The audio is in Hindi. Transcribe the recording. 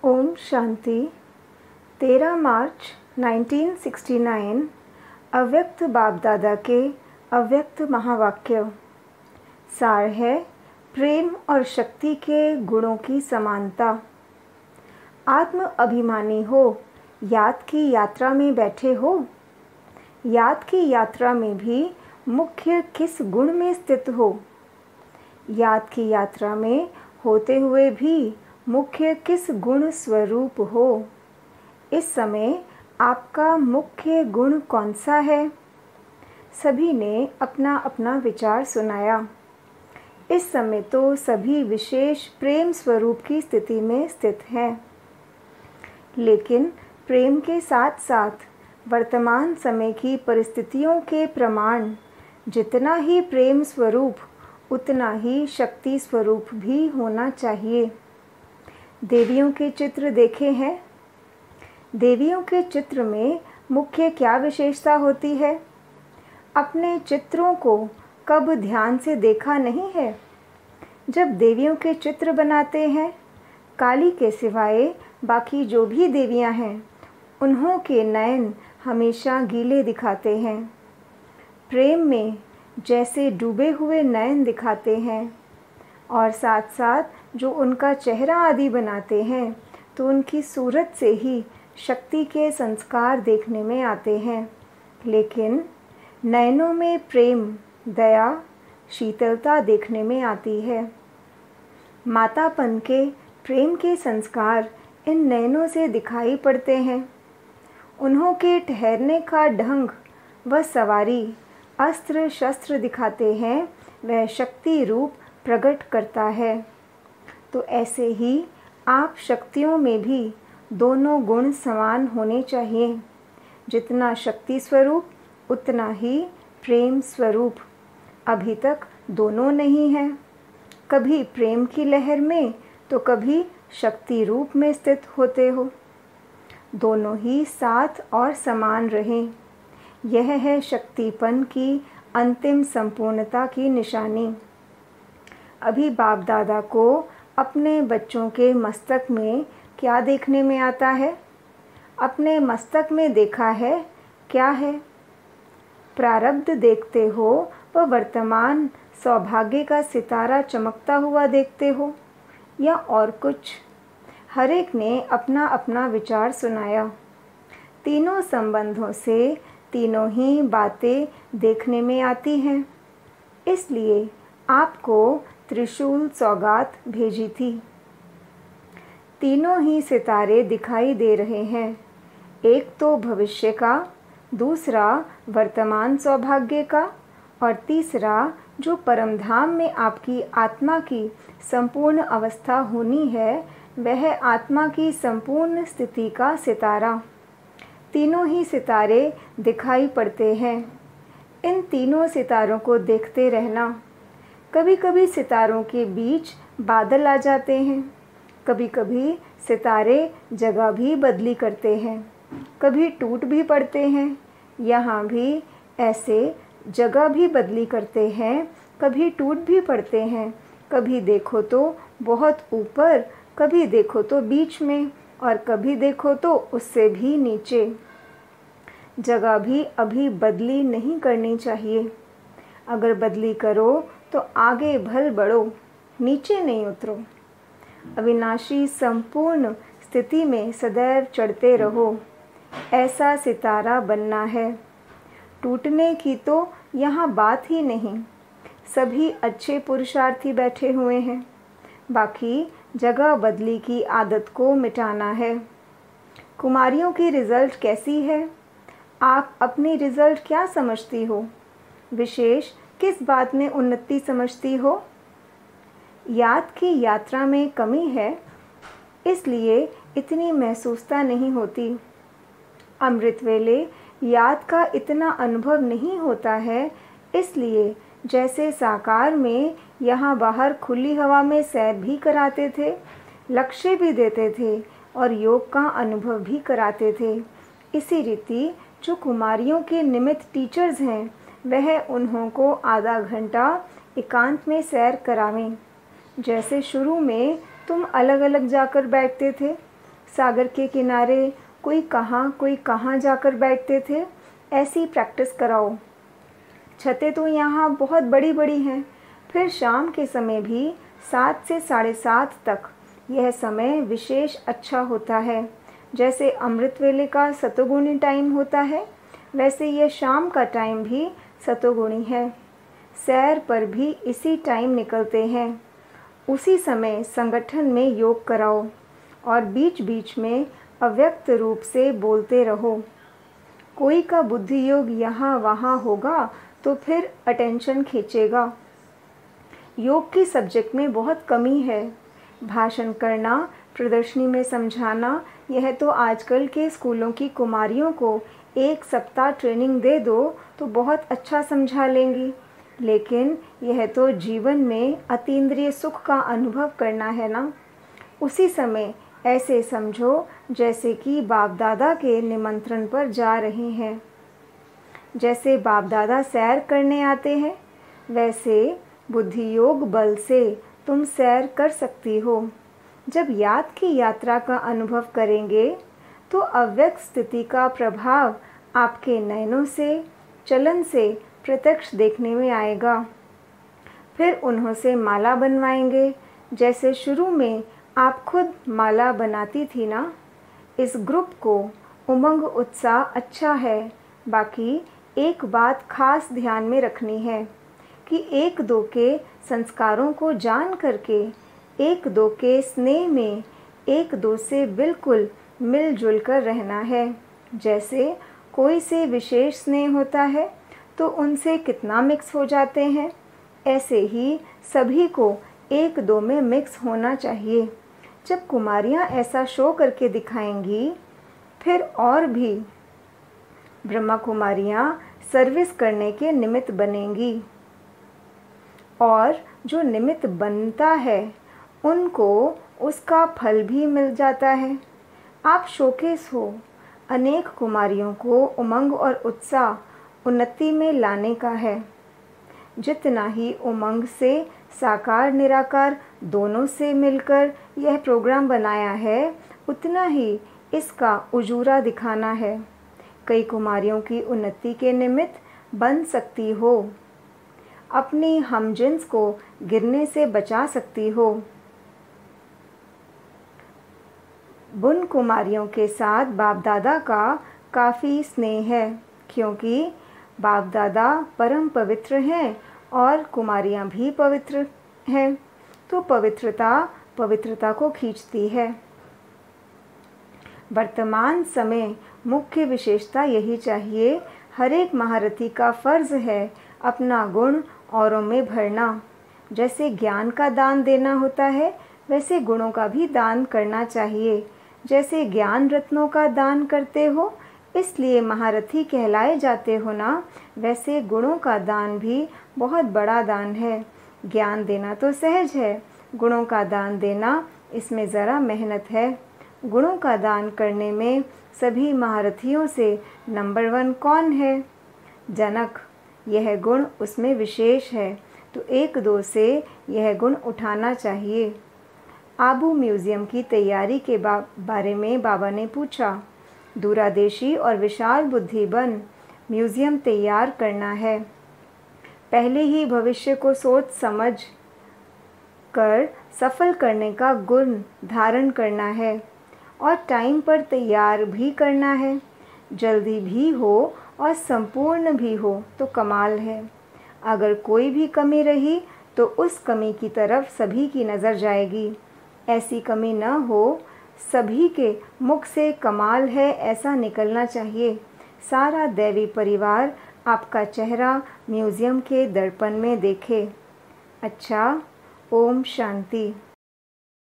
ओम शांति। 13 मार्च 1969 अव्यक्त बाप दादा के अव्यक्त महावाक्य। सार है प्रेम और शक्ति के गुणों की समानता। आत्म अभिमानी हो, याद की यात्रा में बैठे हो। याद की यात्रा में भी मुख्य किस गुण में स्थित हो। याद की यात्रा में होते हुए भी मुख्य किस गुण स्वरूप हो। इस समय आपका मुख्य गुण कौन सा है। सभी ने अपना अपना विचार सुनाया। इस समय तो सभी विशेष प्रेम स्वरूप की स्थिति में स्थित हैं, लेकिन प्रेम के साथ साथ वर्तमान समय की परिस्थितियों के प्रमाण जितना ही प्रेम स्वरूप उतना ही शक्ति स्वरूप भी होना चाहिए। देवियों के चित्र देखे हैं। देवियों के चित्र में मुख्य क्या विशेषता होती है। अपने चित्रों को कब ध्यान से देखा नहीं है। जब देवियों के चित्र बनाते हैं, काली के सिवाय बाकी जो भी देवियां हैं, उन्हों के नयन हमेशा गीले दिखाते हैं। प्रेम में जैसे डूबे हुए नयन दिखाते हैं और साथ साथ जो उनका चेहरा आदि बनाते हैं, तो उनकी सूरत से ही शक्ति के संस्कार देखने में आते हैं। लेकिन नयनों में प्रेम, दया, शीतलता देखने में आती है। मातापन के प्रेम के संस्कार इन नयनों से दिखाई पड़ते हैं। उन्हों के ठहरने का ढंग व सवारी अस्त्र शस्त्र दिखाते हैं, वह शक्ति रूप प्रकट करता है। तो ऐसे ही आप शक्तियों में भी दोनों गुण समान होने चाहिए। जितना शक्ति स्वरूप उतना ही प्रेम स्वरूप। अभी तक दोनों नहीं है। कभी प्रेम की लहर में तो कभी शक्ति रूप में स्थित होते हो। दोनों ही साथ और समान रहें। यह है शक्तिपन की अंतिम संपूर्णता की निशानी। अभी बाप दादा को अपने बच्चों के मस्तक में क्या देखने में आता है। अपने मस्तक में देखा है क्या है। प्रारब्ध देखते हो व वर्तमान सौभाग्य का सितारा चमकता हुआ देखते हो या और कुछ। हर एक ने अपना अपना विचार सुनाया। तीनों संबंधों से तीनों ही बातें देखने में आती हैं। इसलिए आपको त्रिशूल सौगात भेजी थी। तीनों ही सितारे दिखाई दे रहे हैं। एक तो भविष्य का, दूसरा वर्तमान सौभाग्य का और तीसरा जो परमधाम में आपकी आत्मा की संपूर्ण अवस्था होनी है, वह आत्मा की संपूर्ण स्थिति का सितारा। तीनों ही सितारे दिखाई पड़ते हैं। इन तीनों सितारों को देखते रहना। कभी कभी सितारों के बीच बादल आ जाते हैं। कभी कभी सितारे जगह भी बदली करते हैं। कभी टूट भी पड़ते हैं। यहाँ भी ऐसे जगह भी बदली करते हैं। कभी टूट भी पड़ते हैं। कभी देखो तो बहुत ऊपर, कभी देखो तो बीच में और कभी देखो तो उससे भी नीचे। जगह भी अभी बदली नहीं करनी चाहिए। अगर बदली करो तो आगे भल बढ़ो, नीचे नहीं उतरो। अविनाशी संपूर्ण स्थिति में सदैव चढ़ते रहो। ऐसा सितारा बनना है। टूटने की तो यहाँ बात ही नहीं। सभी अच्छे पुरुषार्थी बैठे हुए हैं। बाकी जगह बदली की आदत को मिटाना है। कुमारियों की रिजल्ट कैसी है। आप अपनी रिजल्ट क्या समझती हो। विशेष किस बात में उन्नति समझती हो। याद की यात्रा में कमी है, इसलिए इतनी महसूसता नहीं होती। अमृत वेले याद का इतना अनुभव नहीं होता है, इसलिए जैसे साकार में यहाँ बाहर खुली हवा में सैर भी कराते थे, लक्ष्य भी देते थे और योग का अनुभव भी कराते थे। इसी रीति जो कुमारियों के निमित्त टीचर्स हैं, वह उन्हों को आधा घंटा एकांत में सैर करावें। जैसे शुरू में तुम अलग अलग जाकर बैठते थे, सागर के किनारे कोई कहाँ जाकर बैठते थे। ऐसी प्रैक्टिस कराओ। छतें तो यहाँ बहुत बड़ी बड़ी हैं। फिर शाम के समय भी 7 से 7:30 तक यह समय विशेष अच्छा होता है। जैसे अमृत वेले का सतोगुणी टाइम होता है, वैसे यह शाम का टाइम भी सतोगुणी है। सैर पर भी इसी टाइम निकलते हैं। उसी समय संगठन में योग कराओ और बीच बीच में अव्यक्त रूप से बोलते रहो। कोई का बुद्धि योग यहाँ वहाँ होगा तो फिर अटेंशन खींचेगा। योग की सब्जेक्ट में बहुत कमी है। भाषण करना, प्रदर्शनी में समझाना, यह तो आजकल के स्कूलों की कुमारियों को 1 सप्ताह ट्रेनिंग दे दो तो बहुत अच्छा समझा लेंगी। लेकिन यह तो जीवन में अतीन्द्रिय सुख का अनुभव करना है ना। उसी समय ऐसे समझो जैसे कि बाप दादा के निमंत्रण पर जा रहे हैं। जैसे बाप दादा सैर करने आते हैं, वैसे बुद्धि योग बल से तुम सैर कर सकती हो। जब याद की यात्रा का अनुभव करेंगे तो अव्यक्त स्थिति का प्रभाव आपके नयनों से, चलन से प्रत्यक्ष देखने में आएगा। फिर उन्हों से माला बनवाएंगे, जैसे शुरू में आप खुद माला बनाती थी ना। इस ग्रुप को उमंग उत्साह अच्छा है। बाकी एक बात खास ध्यान में रखनी है कि 1-2 के संस्कारों को जान करके, 1-2 के स्नेह में 1-2 से बिल्कुल मिलजुल कर रहना है। जैसे कोई से विशेष स्नेह होता है तो उनसे कितना मिक्स हो जाते हैं, ऐसे ही सभी को 1-2 में मिक्स होना चाहिए। जब कुमारियाँ ऐसा शो करके दिखाएंगी, फिर और भी ब्रह्मा कुमारियाँ सर्विस करने के निमित्त बनेंगी। और जो निमित्त बनता है उनको उसका फल भी मिल जाता है। आप शोकेस हो। अनेक कुमारियों को उमंग और उत्साह उन्नति में लाने का है। जितना ही उमंग से साकार निराकार दोनों से मिलकर यह प्रोग्राम बनाया है, उतना ही इसका उजूरा दिखाना है। कई कुमारियों की उन्नति के निमित्त बन सकती हो। अपनी हमजिन्स को गिरने से बचा सकती हो। बुन कुमारियों के साथ बाप दादा का काफ़ी स्नेह है, क्योंकि बाप दादा परम पवित्र हैं और कुमारियाँ भी पवित्र हैं, तो पवित्रता को खींचती है। वर्तमान समय मुख्य विशेषता यही चाहिए। हर एक महारथी का फर्ज है अपना गुण औरों में भरना। जैसे ज्ञान का दान देना होता है, वैसे गुणों का भी दान करना चाहिए। जैसे ज्ञान रत्नों का दान करते हो, इसलिए महारथी कहलाए जाते हो ना, वैसे गुणों का दान भी बहुत बड़ा दान है। ज्ञान देना तो सहज है, गुणों का दान देना इसमें ज़रा मेहनत है। गुणों का दान करने में सभी महारथियों से नंबर 1 कौन है? जनक। यह गुण उसमें विशेष है, तो 1-2 से यह गुण उठाना चाहिए। आबू म्यूज़ियम की तैयारी के बारे में बाबा ने पूछा। दूरादेशी और विशाल बुद्धि बन म्यूज़ियम तैयार करना है। पहले ही भविष्य को सोच समझ कर सफल करने का गुण धारण करना है और टाइम पर तैयार भी करना है। जल्दी भी हो और संपूर्ण भी हो तो कमाल है। अगर कोई भी कमी रही तो उस कमी की तरफ सभी की नज़र जाएगी। ऐसी कमी न हो, सभी के मुख से कमाल है ऐसा निकलना चाहिए। सारा दैवी परिवार आपका चेहरा म्यूज़ियम के दर्पण में देखे। अच्छा, ओम शांति।